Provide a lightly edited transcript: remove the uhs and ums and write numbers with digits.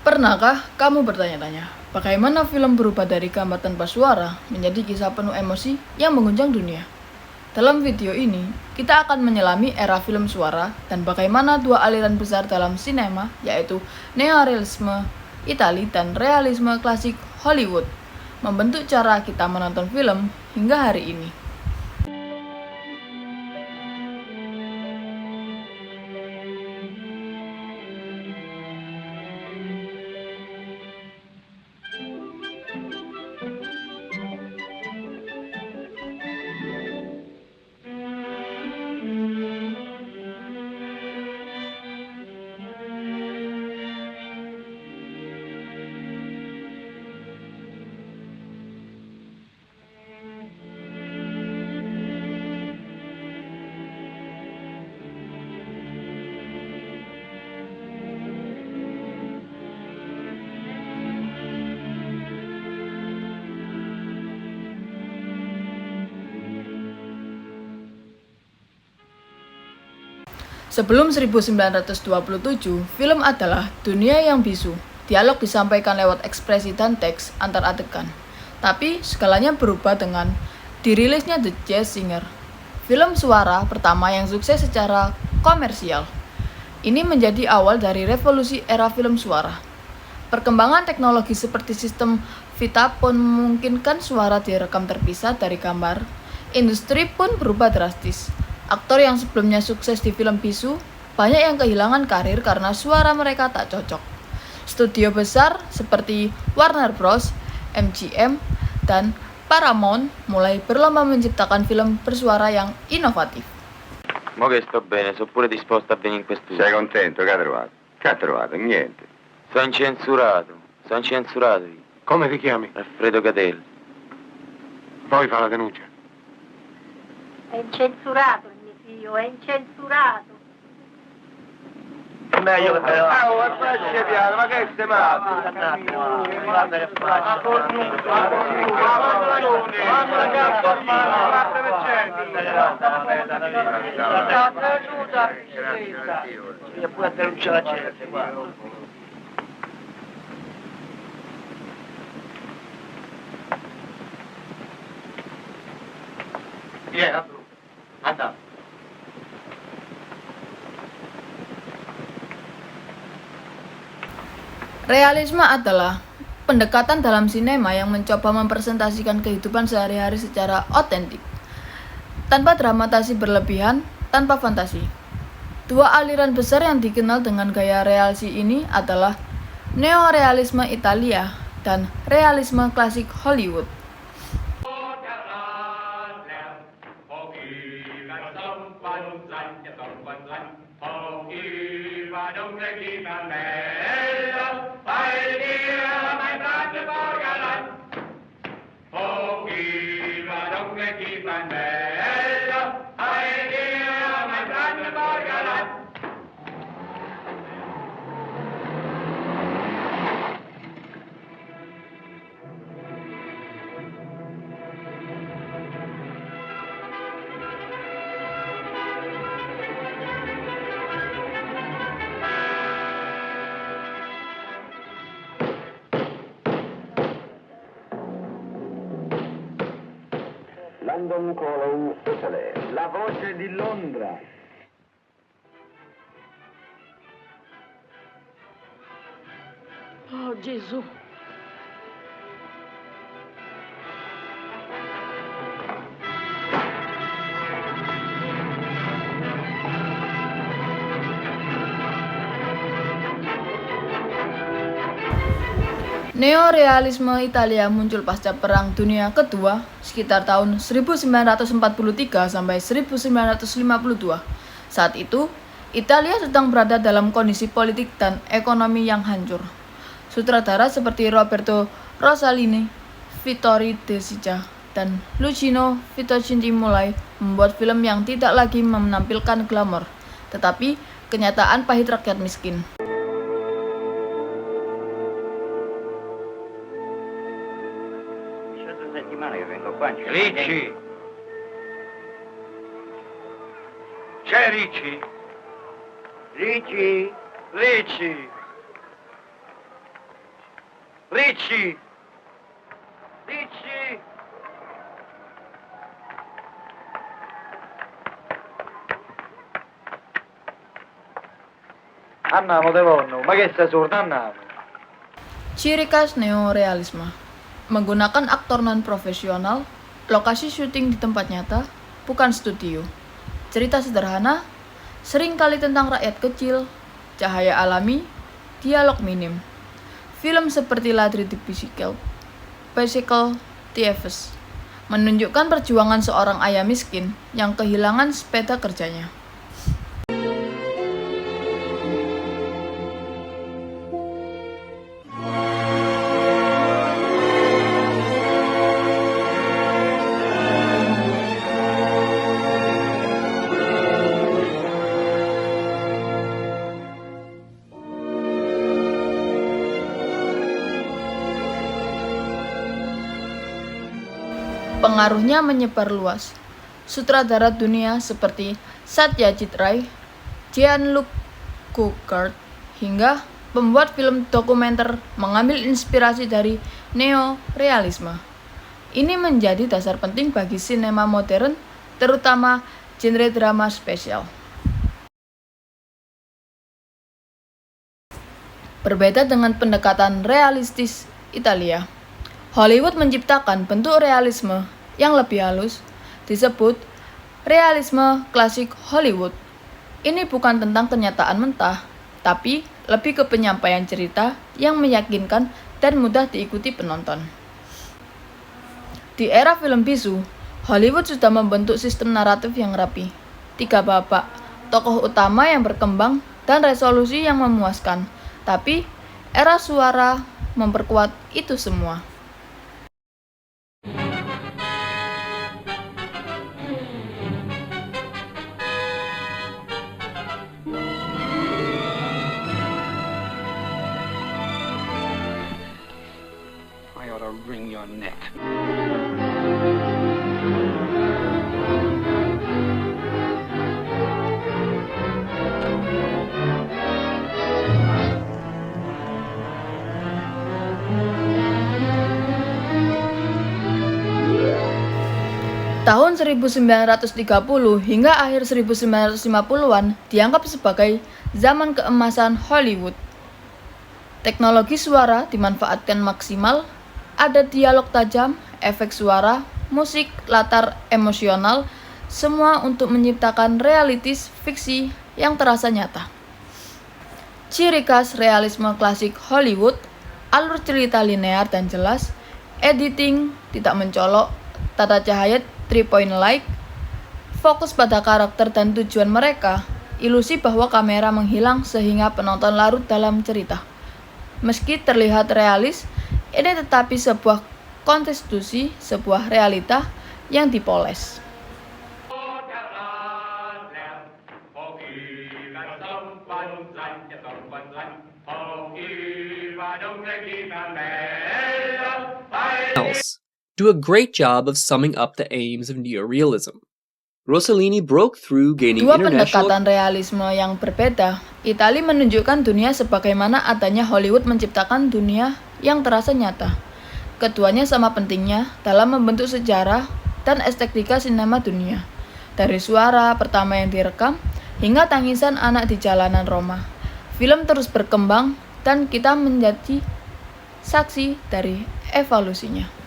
Pernahkah kamu bertanya-tanya, bagaimana film berubah dari gambar tanpa suara menjadi kisah penuh emosi yang mengguncang dunia? Dalam video ini, kita akan menyelami era film suara dan bagaimana dua aliran besar dalam sinema, yaitu neorealisme Italia dan realisme klasik Hollywood, membentuk cara kita menonton film hingga hari ini. Sebelum 1927, film adalah dunia yang bisu. Dialog disampaikan lewat ekspresi dan teks antar adegan. Tapi segalanya berubah dengan dirilisnya The Jazz Singer, film suara pertama yang sukses secara komersial. Ini menjadi awal dari revolusi era film suara. Perkembangan teknologi seperti sistem Vitaphone memungkinkan suara direkam terpisah dari gambar. Industri pun berubah drastis. Aktor yang sebelumnya sukses di film bisu, banyak yang kehilangan karir karena suara mereka tak cocok. Studio besar seperti Warner Bros, MGM, dan Paramount mulai berlomba menciptakan film bersuara yang inovatif. Mo che sto bene, sono pure disposto a venire in questo. Sei contento? Che hai trovato? Che hai trovato? Niente. Sono incensurato io. Come ti chiami? Alfredo Catelli. Poi fa la denuncia. È incensurato il mio figlio, è incensurato. È meglio che te lo faccia piano, ma che sei matto? E poi a denunciare la gente, guarda. Vieni, andiamo. Realisme adalah pendekatan dalam sinema yang mencoba mempresentasikan kehidupan sehari-hari secara otentik, tanpa dramatasi berlebihan, tanpa fantasi. Dua aliran besar yang dikenal dengan gaya realisi ini adalah neorealisme Italia dan realisme klasik Hollywood. London Calling Italy. La voce di Londra. Oh Gesù. Neorealisme Italia muncul pasca Perang Dunia Kedua sekitar tahun 1943 sampai 1952. Saat itu, Italia sedang berada dalam kondisi politik dan ekonomi yang hancur. Sutradara seperti Roberto Rossellini, Vittorio De Sica, dan Luciano Visconti mulai membuat film yang tidak lagi menampilkan glamor, tetapi kenyataan pahit rakyat miskin. Settimane che vengo qua. Ricci! C'è Ricci? Ricci? Ricci! Ricci! Ricci! Andiamo, Devonno, ma che sei sordo, andiamo. Ciri khas neorealisme, menggunakan aktor non-profesional, lokasi syuting di tempat nyata, bukan studio. Cerita sederhana, seringkali tentang rakyat kecil, cahaya alami, dialog minim. Film seperti Ladri di Bicycle Thieves menunjukkan perjuangan seorang ayah miskin yang kehilangan sepeda kerjanya. Pengaruhnya menyebar luas. Sutradara dunia seperti Satyajit Ray, Jean-Luc Godard, hingga pembuat film dokumenter mengambil inspirasi dari neorealisme. Ini menjadi dasar penting bagi sinema modern, terutama genre drama spesial. Berbeda dengan pendekatan realistis Italia, Hollywood menciptakan bentuk realisme yang lebih halus, disebut realisme klasik Hollywood. Ini bukan tentang kenyataan mentah, tapi lebih ke penyampaian cerita yang meyakinkan dan mudah diikuti penonton. Di era film bisu, Hollywood sudah membentuk sistem naratif yang rapi, 3 babak, tokoh utama yang berkembang, dan resolusi yang memuaskan. Tapi, era suara memperkuat itu semua. I ought to wring your neck. Tahun 1930 hingga akhir 1950-an dianggap sebagai zaman keemasan Hollywood. Teknologi suara dimanfaatkan maksimal, ada dialog tajam, efek suara, musik, latar emosional, semua untuk menciptakan realitis fiksi yang terasa nyata. Ciri khas realisme klasik Hollywood, alur cerita linear dan jelas, editing tidak mencolok, tata cahaya 3-point light, fokus pada karakter dan tujuan mereka, ilusi bahwa kamera menghilang sehingga penonton larut dalam cerita. Meski terlihat realis, ini tetapi sebuah konstitusi, sebuah realita yang dipoles. Do a great job of summing up the aims of neorealism. Rossellini broke through, gaining Dua international... pendekatan realisme yang berbeda. Italia menunjukkan dunia sebagaimana adanya Hollywood menciptakan dunia yang terasa nyata. Keduanya sama pentingnya dalam membentuk sejarah dan estetika sinema dunia. Dari suara pertama yang direkam hingga tangisan anak di jalanan Roma. Film terus berkembang dan kita menjadi saksi dari evolusinya.